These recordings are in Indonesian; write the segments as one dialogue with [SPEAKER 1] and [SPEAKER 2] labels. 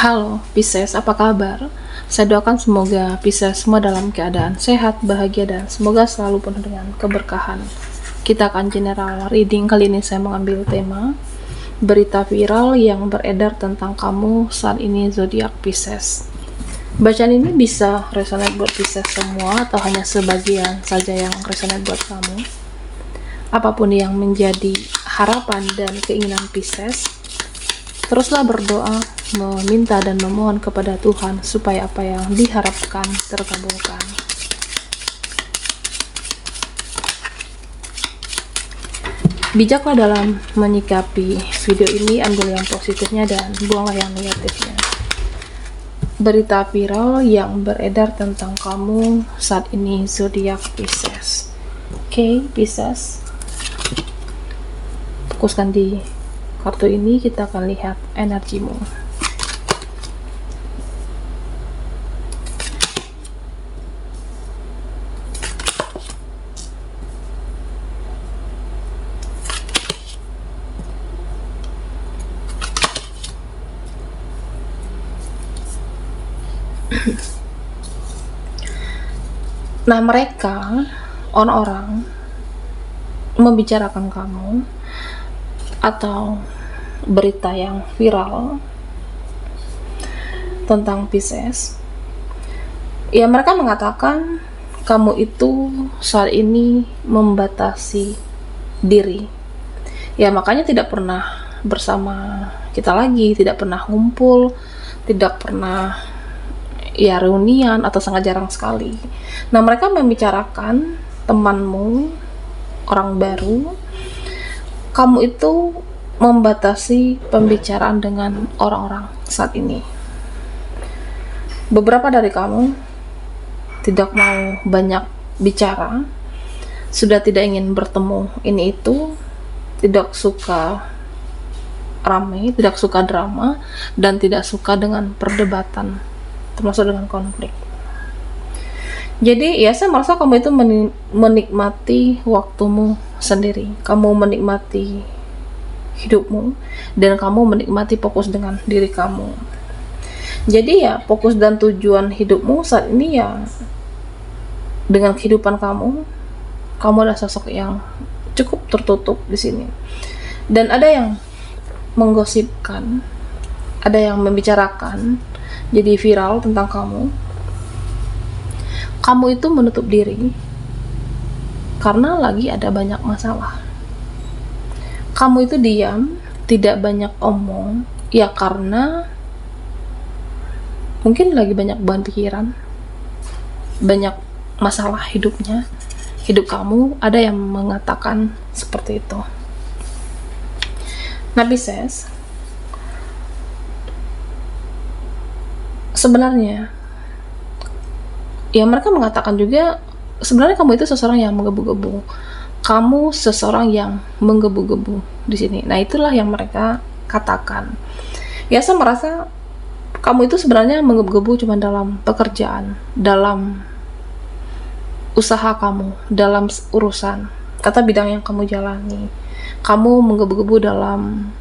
[SPEAKER 1] Halo Pisces, apa kabar? Saya doakan semoga Pisces semua dalam keadaan sehat, bahagia, dan semoga selalu penuh dengan keberkahan. Kita akan general reading. Kali ini saya mengambil tema berita viral yang beredar tentang kamu saat ini, zodiak Pisces. Bacaan ini bisa resonate buat Pisces semua atau hanya sebagian saja yang resonate buat kamu. Apapun yang menjadi harapan dan keinginan Pisces, teruslah berdoa, meminta dan memohon kepada Tuhan supaya apa yang diharapkan terkabulkan. Bijaklah dalam menyikapi video ini, ambil yang positifnya dan buanglah yang negatifnya. Berita viral yang beredar tentang kamu saat ini, zodiak Pisces. Oke, Pisces, fokuskan di kartu ini, kita akan lihat energimu. Nah, mereka, orang-orang, membicarakan kamu atau berita yang viral tentang Pisces. Ya, mereka mengatakan kamu itu saat ini membatasi diri. Ya, makanya tidak pernah bersama kita lagi, tidak pernah ngumpul, tidak pernah ya reunian atau sangat jarang sekali. Nah, mereka membicarakan temanmu, orang baru, kamu itu membatasi pembicaraan dengan orang-orang saat ini. Beberapa dari kamu tidak mau banyak bicara, sudah tidak ingin bertemu ini itu, tidak suka ramai, tidak suka drama, dan tidak suka dengan perdebatan, termasuk dengan konflik. Jadi ya, saya merasa kamu itu menikmati waktumu sendiri, kamu menikmati hidupmu, dan kamu menikmati fokus dengan diri kamu. Jadi ya, fokus dan tujuan hidupmu saat ini ya dengan kehidupan kamu. Kamu adalah sosok yang cukup tertutup di sini, dan ada yang menggosipkan, ada yang membicarakan, jadi viral tentang kamu. Kamu itu menutup diri karena lagi ada banyak masalah. Kamu itu diam, tidak banyak omong, ya karena mungkin lagi banyak beban pikiran, banyak masalah hidupnya, hidup kamu. Ada yang mengatakan seperti itu. Nah, Pisces, sebenarnya ya mereka mengatakan juga sebenarnya kamu itu seseorang yang menggebu-gebu. Kamu seseorang yang menggebu-gebu di sini. Nah, itulah yang mereka katakan. Ya, saya merasa kamu itu sebenarnya menggebu-gebu cuma dalam pekerjaan, dalam usaha kamu, dalam urusan kata bidang yang kamu jalani. Kamu menggebu-gebu dalam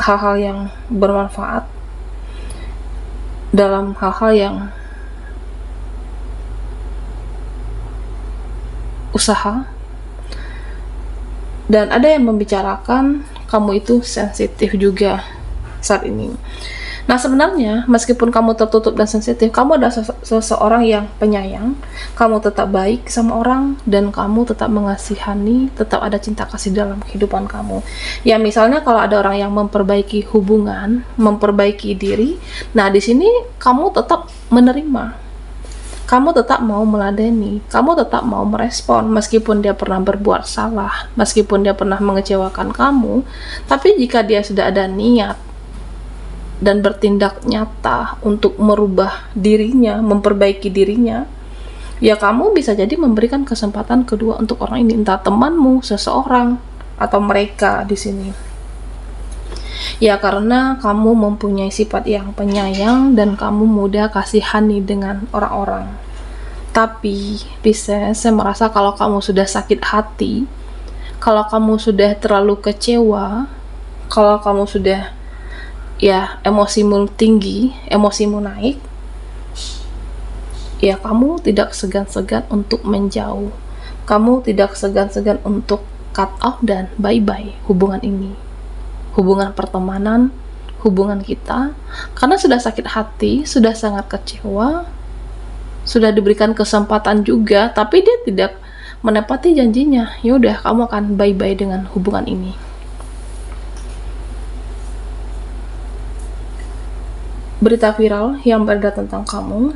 [SPEAKER 1] hal-hal yang bermanfaat, dalam hal-hal yang usaha, dan ada yang membicarakan kamu itu sensitif juga saat ini. Nah, sebenarnya meskipun kamu tertutup dan sensitif, kamu adalah seseorang yang penyayang, kamu tetap baik sama orang, dan kamu tetap mengasihani, tetap ada cinta kasih dalam kehidupan kamu. Ya, misalnya kalau ada orang yang memperbaiki hubungan, memperbaiki diri, nah di sini kamu tetap menerima. Kamu tetap mau meladeni, kamu tetap mau merespon meskipun dia pernah berbuat salah, meskipun dia pernah mengecewakan kamu. Tapi jika dia sudah ada niat dan bertindak nyata untuk merubah dirinya, memperbaiki dirinya, ya kamu bisa jadi memberikan kesempatan kedua untuk orang ini, entah temanmu, seseorang, atau mereka di sini. Ya, karena kamu mempunyai sifat yang penyayang dan kamu mudah kasihani dengan orang-orang. Tapi Pisces, saya merasa kalau kamu sudah sakit hati, kalau kamu sudah terlalu kecewa, kalau kamu sudah ya emosimu tinggi, emosimu naik, ya kamu tidak segan-segan untuk menjauh. Kamu tidak segan-segan untuk cut off dan bye-bye hubungan ini. Hubungan pertemanan, hubungan kita. Karena sudah sakit hati, sudah sangat kecewa, sudah diberikan kesempatan juga, tapi dia tidak menepati janjinya. Yaudah, kamu akan bye-bye dengan hubungan ini. Berita viral yang beredar tentang kamu,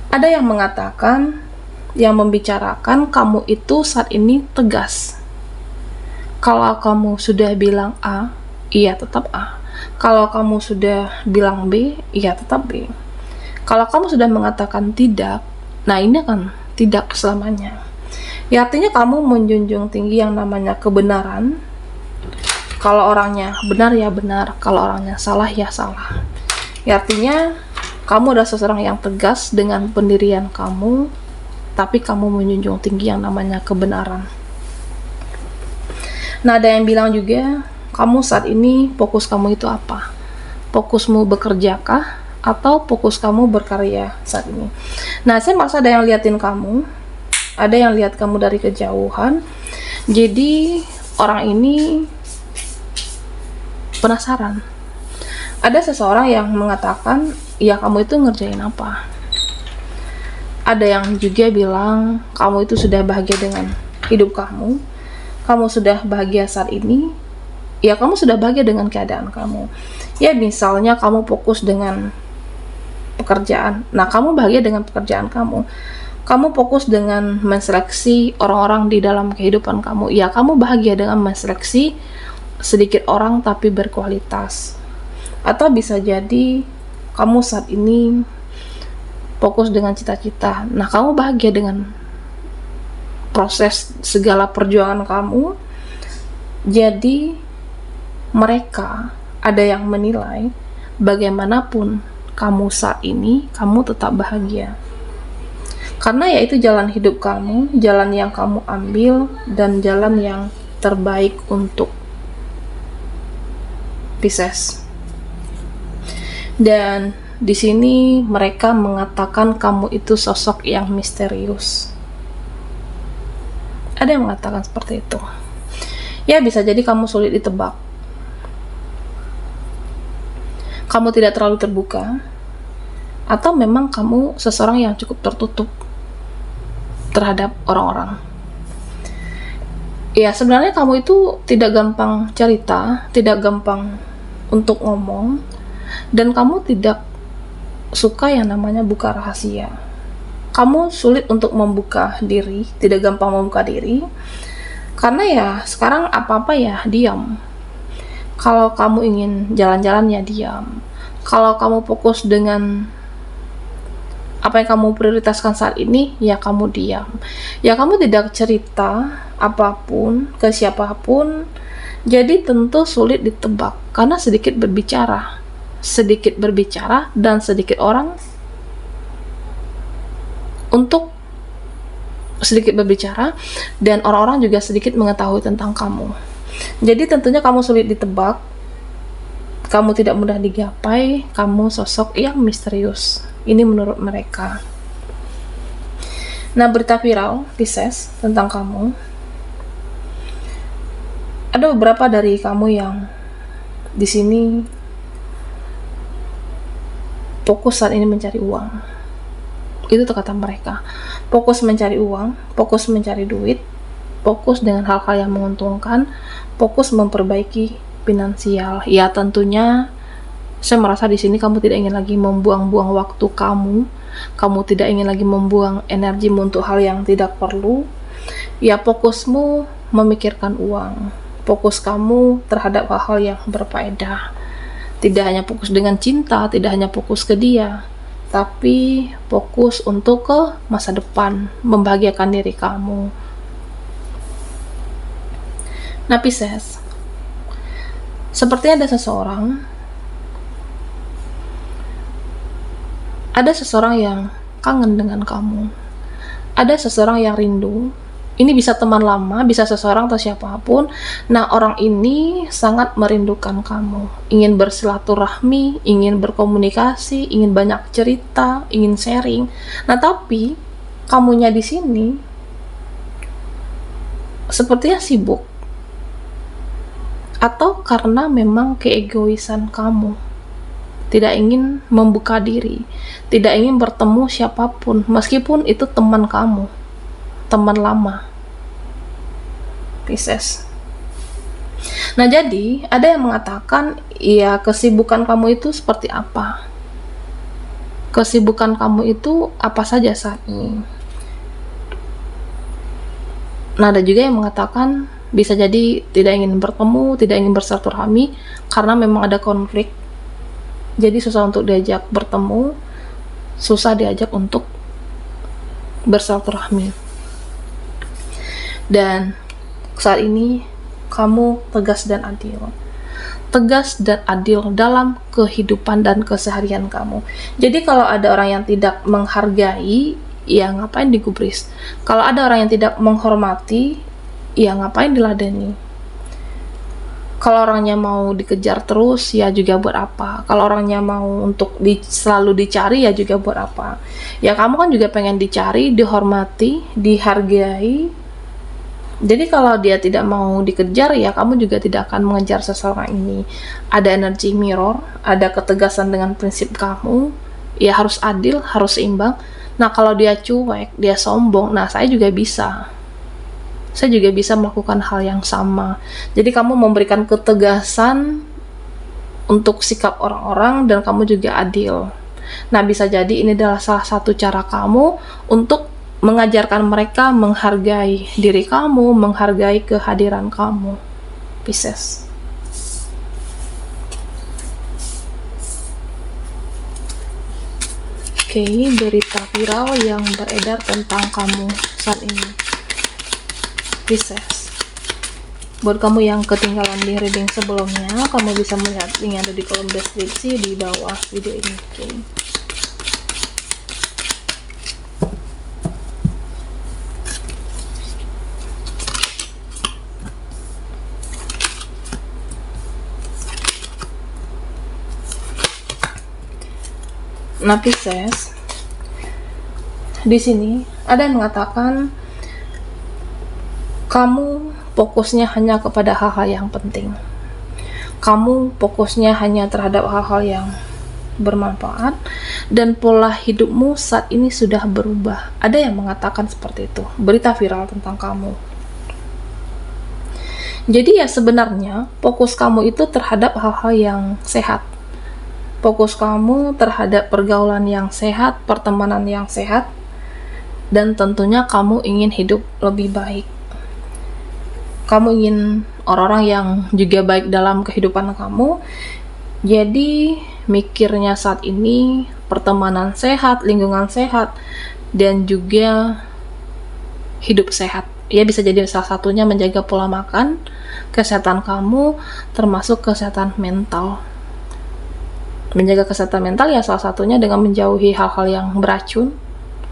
[SPEAKER 1] ada yang mengatakan, yang membicarakan kamu itu saat ini tegas. Kalau kamu sudah bilang A, iya tetap A. Kalau kamu sudah bilang B, iya tetap B. Kalau kamu sudah mengatakan tidak, nah ini akan tidak selamanya. Ya artinya kamu menjunjung tinggi yang namanya kebenaran. Kalau orangnya benar ya benar, kalau orangnya salah ya salah. Ya artinya kamu adalah seseorang yang tegas dengan pendirian kamu, tapi kamu menjunjung tinggi yang namanya kebenaran. Nah, ada yang bilang juga, kamu saat ini fokus kamu itu apa? Fokusmu bekerjakah? Atau fokus kamu berkarya saat ini? Nah, saya merasa ada yang liatin kamu, ada yang lihat kamu dari kejauhan. Jadi, orang ini penasaran. Ada seseorang yang mengatakan, ya kamu itu ngerjain apa? Ada yang juga bilang, kamu itu sudah bahagia dengan hidup kamu sudah bahagia saat ini, ya kamu sudah bahagia dengan keadaan kamu. Ya misalnya kamu fokus dengan pekerjaan, nah kamu bahagia dengan pekerjaan kamu. Kamu fokus dengan menseleksi orang-orang di dalam kehidupan kamu, ya kamu bahagia dengan menseleksi sedikit orang tapi berkualitas. Atau bisa jadi kamu saat ini fokus dengan cita-cita, nah kamu bahagia dengan proses segala perjuangan kamu. Jadi mereka ada yang menilai bagaimanapun kamu saat ini, kamu tetap bahagia. Karena ya itu jalan hidup kamu, jalan yang kamu ambil, dan jalan yang terbaik untuk Pisces. Dan di sini mereka mengatakan kamu itu sosok yang misterius. Ada yang mengatakan seperti itu. Ya bisa jadi kamu sulit ditebak. Kamu tidak terlalu terbuka, atau memang kamu seseorang yang cukup tertutup terhadap orang-orang. Ya sebenarnya kamu itu tidak gampang cerita, tidak gampang untuk ngomong, dan kamu tidak suka yang namanya buka rahasia. Kamu sulit untuk membuka diri, tidak gampang membuka diri, karena ya sekarang apa-apa ya diam. Kalau kamu ingin jalan-jalan ya diam. Kalau kamu fokus dengan apa yang kamu prioritaskan saat ini, ya kamu diam. Ya kamu tidak cerita apapun ke siapapun, jadi tentu sulit ditebak karena sedikit berbicara dan sedikit orang untuk sedikit berbicara, dan orang-orang juga sedikit mengetahui tentang kamu. Jadi tentunya kamu sulit ditebak, kamu tidak mudah digapai, kamu sosok yang misterius. Ini menurut mereka. Nah, berita viral Pisces tentang kamu, ada beberapa dari kamu yang di sini fokus saat ini mencari uang. Itu kata mereka. Fokus mencari uang, fokus mencari duit, fokus dengan hal-hal yang menguntungkan, fokus memperbaiki finansial. Ya tentunya saya merasa di sini kamu tidak ingin lagi membuang-buang waktu kamu. Kamu tidak ingin lagi membuang energi untuk hal yang tidak perlu. Ya fokusmu memikirkan uang. Fokus kamu terhadap hal-hal yang berfaedah. Tidak hanya fokus dengan cinta, tidak hanya fokus ke dia, tapi fokus untuk ke masa depan, membahagiakan diri kamu. Nah Pisces, sepertinya ada seseorang yang kangen dengan kamu, ada seseorang yang rindu, Ini bisa teman lama, bisa seseorang atau siapapun. Nah, orang ini sangat merindukan kamu, ingin bersilaturahmi, ingin berkomunikasi, ingin banyak cerita, ingin sharing. Nah, tapi kamunya di sini sepertinya sibuk, atau karena memang keegoisan kamu, tidak ingin membuka diri, tidak ingin bertemu siapapun, meskipun itu teman kamu, teman lama. Pisces. Nah, jadi ada yang mengatakan, ya, kesibukan kamu itu seperti apa? Kesibukan kamu itu apa saja saat ini? Nah, ada juga yang mengatakan bisa jadi tidak ingin bertemu, tidak ingin bersilaturahmi karena memang ada konflik. Jadi susah untuk diajak bertemu, susah diajak untuk bersilaturahmi. Dan saat ini kamu tegas dan adil. Tegas dan adil dalam kehidupan dan keseharian kamu. Jadi kalau ada orang yang tidak menghargai, ya ngapain digubris. Kalau ada orang yang tidak menghormati, ya ngapain diladeni. Kalau orangnya mau dikejar terus, ya juga buat apa. Kalau orangnya mau untuk selalu dicari, ya juga buat apa. Ya kamu kan juga pengen dicari, dihormati, dihargai. Jadi kalau dia tidak mau dikejar, ya kamu juga tidak akan mengejar seseorang ini. Ada energi mirror, ada ketegasan dengan prinsip kamu, ya harus adil, harus seimbang. Nah, kalau dia cuek, dia sombong, nah saya juga bisa. Saya juga bisa melakukan hal yang sama. Jadi kamu memberikan ketegasan untuk sikap orang-orang dan kamu juga adil. Nah, bisa jadi ini adalah salah satu cara kamu untuk mengajarkan mereka menghargai diri kamu, menghargai kehadiran kamu. Pisces. Oke, berita viral yang beredar tentang kamu saat ini. Pisces. Buat kamu yang ketinggalan di reading sebelumnya, kamu bisa melihat link yang ada di kolom deskripsi di bawah video ini. Oke. Nah, Pisces, di sini ada yang mengatakan kamu fokusnya hanya kepada hal-hal yang penting. Kamu fokusnya hanya terhadap hal-hal yang bermanfaat dan pola hidupmu saat ini sudah berubah. Ada yang mengatakan seperti itu. Berita viral tentang kamu. Jadi ya sebenarnya fokus kamu itu terhadap hal-hal yang sehat. Fokus kamu terhadap pergaulan yang sehat, pertemanan yang sehat, dan tentunya kamu ingin hidup lebih baik. Kamu ingin orang-orang yang juga baik dalam kehidupan kamu. Jadi mikirnya saat ini pertemanan sehat, lingkungan sehat, dan juga hidup sehat. Ya, bisa jadi salah satunya menjaga pola makan, kesehatan kamu, termasuk kesehatan mental. Menjaga kesehatan mental ya salah satunya dengan menjauhi hal-hal yang beracun,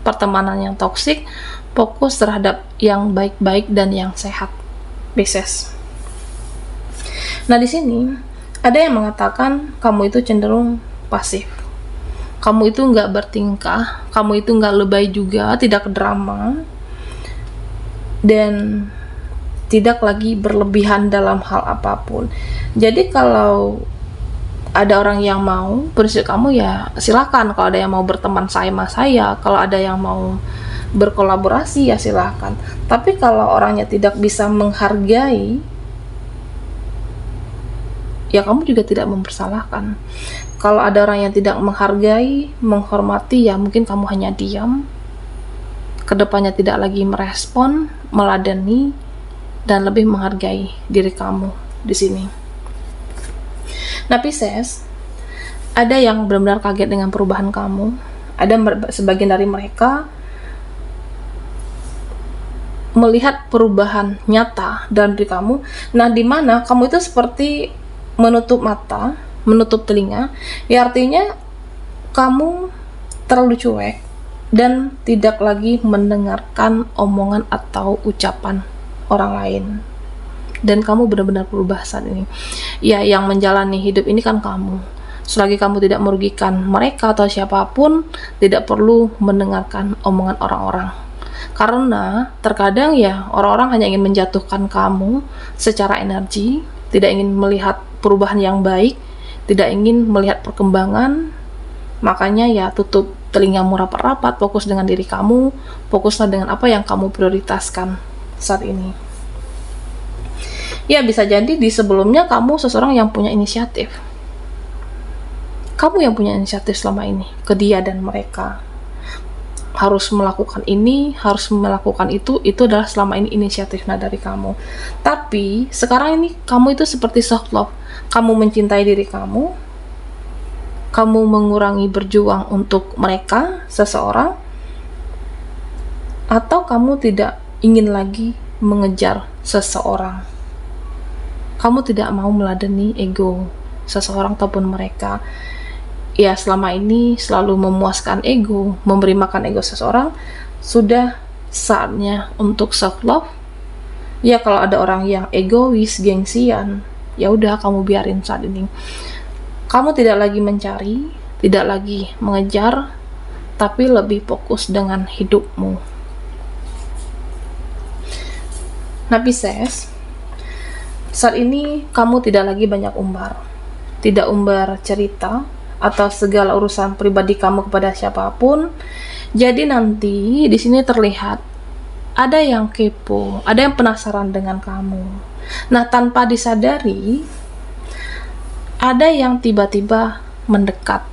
[SPEAKER 1] pertemanan yang toksik, fokus terhadap yang baik-baik dan yang sehat. Pisces. Nah, di sini ada yang mengatakan kamu itu cenderung pasif. Kamu itu nggak bertingkah, kamu itu nggak lebay juga, tidak drama, dan tidak lagi berlebihan dalam hal apapun. Jadi kalau ada orang yang mau bersih kamu, ya silakan. Kalau ada yang mau berteman sama saya, kalau ada yang mau berkolaborasi, ya silakan. Tapi kalau orangnya tidak bisa menghargai, ya kamu juga tidak mempersalahkan. Kalau ada orang yang tidak menghargai, menghormati, ya mungkin kamu hanya diam, kedepannya tidak lagi merespon, meladeni, dan lebih menghargai diri kamu di sini. Nah, Pisces, ada yang benar-benar kaget dengan perubahan kamu. Ada sebagian dari mereka melihat perubahan nyata dalam diri kamu. Nah, di mana kamu itu seperti menutup mata, menutup telinga. Ya artinya kamu terlalu cuek, dan tidak lagi mendengarkan omongan atau ucapan orang lain. Dan kamu benar-benar berubah saat ini. Ya, yang menjalani hidup ini kan kamu. Selagi kamu tidak merugikan mereka atau siapapun, tidak perlu mendengarkan omongan orang-orang. Karena terkadang ya orang-orang hanya ingin menjatuhkan kamu secara energi, tidak ingin melihat perubahan yang baik, tidak ingin melihat perkembangan. Makanya ya tutup telingamu rapat-rapat, fokus dengan diri kamu, fokuslah dengan apa yang kamu prioritaskan saat ini. Ya, bisa jadi di sebelumnya kamu seseorang yang punya inisiatif. Kamu yang punya inisiatif selama ini ke dia dan mereka. Harus melakukan ini, harus melakukan itu adalah selama ini inisiatifnya dari kamu. Tapi sekarang ini kamu itu seperti self love. Kamu mencintai diri kamu. Kamu mengurangi berjuang untuk mereka, seseorang. Atau kamu tidak ingin lagi mengejar seseorang. Kamu tidak mau meladeni ego seseorang ataupun mereka. Ya, selama ini selalu memuaskan ego, memberi makan ego seseorang. Sudah saatnya untuk self love. Ya, kalau ada orang yang egois, gengsian, ya udah kamu biarin saat ini. Kamu tidak lagi mencari, tidak lagi mengejar, tapi lebih fokus dengan hidupmu. Nah, Pisces, saat ini kamu tidak lagi banyak umbar. Tidak umbar cerita atau segala urusan pribadi kamu kepada siapapun. Jadi nanti di sini terlihat ada yang kepo, ada yang penasaran dengan kamu. Nah, tanpa disadari ada yang tiba-tiba mendekat,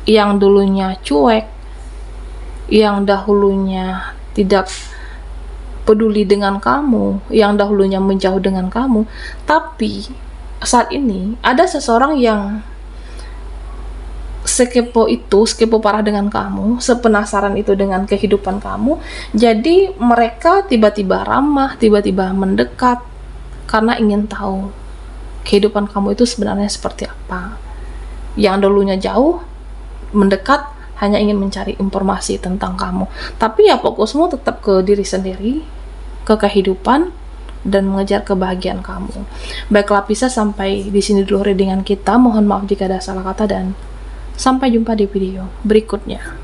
[SPEAKER 1] yang dulunya cuek, yang dahulunya tidak peduli dengan kamu, yang dahulunya menjauh dengan kamu. Tapi saat ini ada seseorang yang sekepo itu, sekepo parah dengan kamu, sepenasaran itu dengan kehidupan kamu. Jadi mereka tiba-tiba ramah, tiba-tiba mendekat karena ingin tahu kehidupan kamu itu sebenarnya seperti apa. Yang dulunya jauh, mendekat hanya ingin mencari informasi tentang kamu. Tapi ya fokusmu tetap ke diri sendiri, ke kehidupan, dan mengejar kebahagiaan kamu. Baiklah Pisces, sampai di sini dulu readingan kita. Mohon maaf jika ada salah kata dan sampai jumpa di video berikutnya.